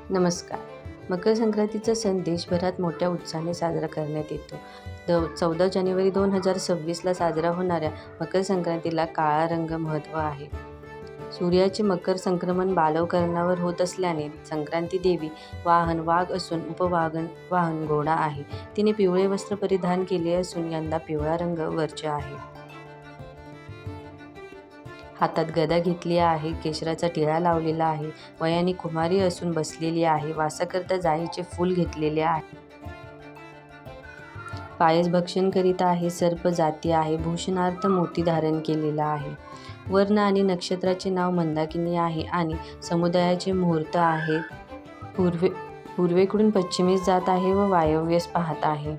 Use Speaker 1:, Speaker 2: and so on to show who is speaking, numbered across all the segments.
Speaker 1: नमस्कार. मकर संक्रांतीचा सण देशभरात मोठ्या उत्साहाने साजरा करण्यात येतो. 14 जानेवारी 2026ला साजरा होणाऱ्या मकर संक्रांतीला काळा रंग महत्त्व आहे. सूर्याचे मकर संक्रमण बालवकरणावर होत असल्याने संक्रांती देवी वाहन वाघ असून वाहन घोडा आहे. तिने पिवळे वस्त्र परिधान केले असून यंदा पिवळा रंग वर्ज्य आहे. हातात गदा घेतली आहे, केशराचा टिळा लावलेला आहे, वयाने कुमारी असून बसलेली आहे, वासाकरता जाईचे फूल घेतलेले आहे, पायस भक्षण करीत आहे, सर्प जाती आहे, भूषणार्थ मोती धारण केलेला आहे. वर्ण आणि नक्षत्राचे नाव मंदाकिनी आहे आणि समुदायाचे मुहूर्त आहे. पूर्वेकडून पश्चिमेस जात आहे व वायव्येस पाहत आहे.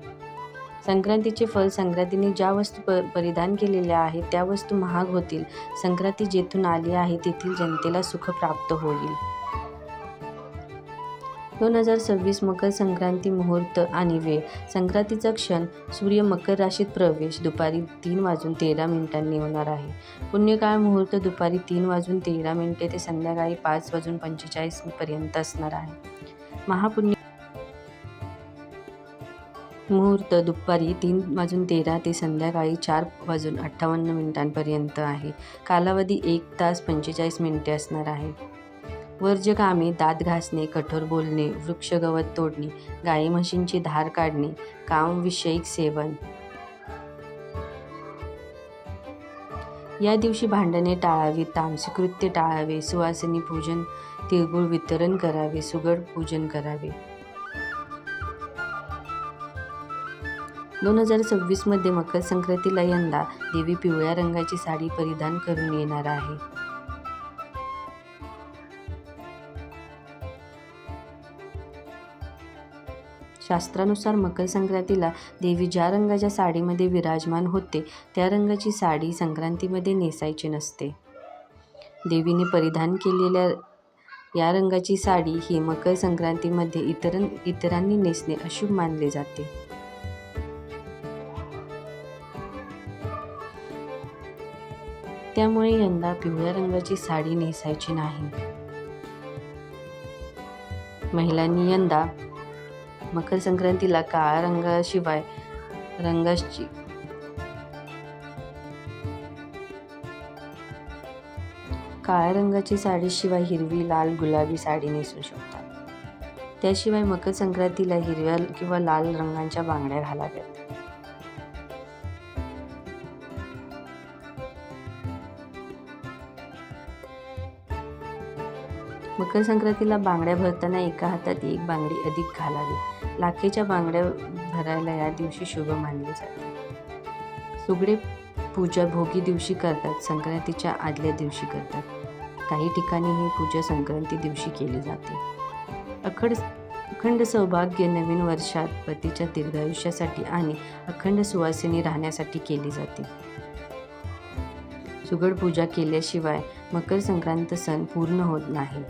Speaker 1: संक्रांतीचे फल. संक्रांतीने ज्या वस्तू परिधान केलेल्या आहेत त्या वस्तू महाग होतील. संक्रांती जेथून आली आहे तेथील जनतेला सुख प्राप्त होईल. 2026 मकर संक्रांती मुहूर्त आणि वेळ. संक्रांतीचा क्षण. सूर्य मकर राशीत प्रवेश दुपारी 3:13 होणार आहे. पुण्यकाळ मुहूर्त दुपारी 3:13 ते संध्याकाळी 5:45 पर्यंत असणार आहे. महापुण्य मुहूर्त दुपारी 3:13 ते संध्याकाळी 4:58 पर्यंत आहे. कालावधी 1 तास 45 मिनिटे असणार आहे. वर्ज्य कामे. दात घासणे, कठोर बोलणे, वृक्ष गवत तोडणे, गाई म्हशींची धार काढणे, कामविषयक सेवन. या दिवशी भांडणे टाळावी, तामसी कृत्य टाळावे, सुवासिनी पूजन, तिळगुळ वितरण करावे, सुगड पूजन करावे. 2026 मध्ये मकर संक्रांतीला यंदा देवी पिवळ्या रंगाची साडी परिधान करून येणार आहे. शास्त्रानुसार मकर संक्रांतीला देवी ज्या रंगाच्या साडीमध्ये विराजमान होते त्या रंगाची साडी संक्रांतीमध्ये नेसायची नसते. देवीने परिधान केलेल्या या रंगाची साडी ही मकर संक्रांतीमध्ये इतरांनी नेसणे अशुभ मानले जाते. त्यामुळे यंदा पिवळ्या रंगाची साडी नेसायची नाही. महिलांनी यंदा मकर संक्रांतीला काळ्या रंगाची साडी शिवाय हिरवी, लाल, गुलाबी साडी नेसू शकतात. त्याशिवाय मकर संक्रांतीला हिरव्या किंवा लाल रंगाच्या बांगड्या घालाव्यात. मकर संक्रांतीला बांगड्या भरताना एका हातात एक बांगडी अधिक घालावी. लाखेच्या बांगड्या भरायला या दिवशी शुभ मानले जाते. सुगडे पूजा भोगी दिवशी करतात, संक्रांतीच्या आदल्या दिवशी करतात. काही ठिकाणी ही पूजा संक्रांती दिवशी केली जाते. अखंड सौभाग्य नवीन वर्षात पतीच्या दीर्घायुष्यासाठी आणि अखंड सुवासिनी राहण्यासाठी केली जाते. सुगड पूजा केल्याशिवाय मकर संक्रांत सण पूर्ण होत नाही.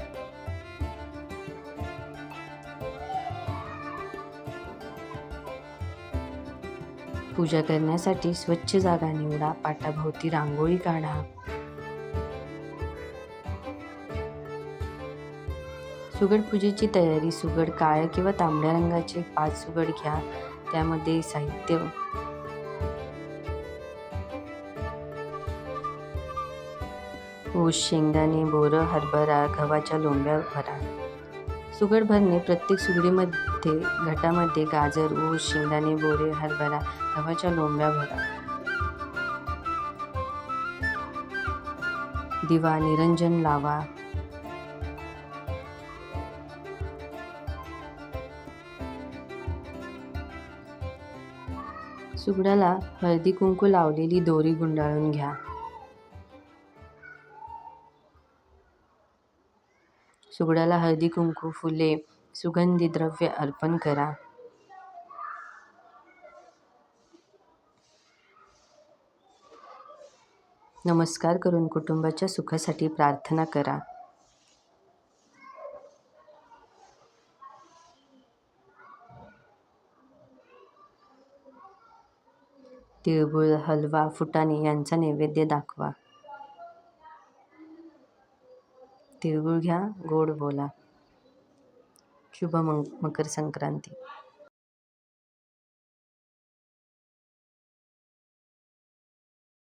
Speaker 1: पूजा करण्यासाठी स्वच्छ जागा निवडा, पाटाभोवती रांगोळी काढा. सुगड पूजेची तयारी. सुगड काळ्या किंवा तांबड्या रंगाचे 5 सुगड घ्या. त्यामध्ये साहित्य. ऊस, शेंगदाणे, बोरं, हरभरा, गव्हाच्या लोंब्या भरा. सुगड भरणे. प्रत्येक सुगडीमध्ये घटामध्ये गाजर, ऊस, शेंगदाणे, बोरे, हरभरा, गव्हाच्या लोंब्या भरा. दिवा निरंजन लावा. सुगडाला हळदी कुंकू लावलेली दोरी गुंडाळून घ्या. सुगडाला हळदी कुंकू, फुले, सुगंधी द्रव्य अर्पण करा. नमस्कार करून कुटुंबाच्या सुखासाठी प्रार्थना करा. तिळगुळ, हलवा, फुटाणे यांचा नैवेद्य दाखवा. तिळगुळ घ्या, गोड बोला. शुभ मकर संक्रांती.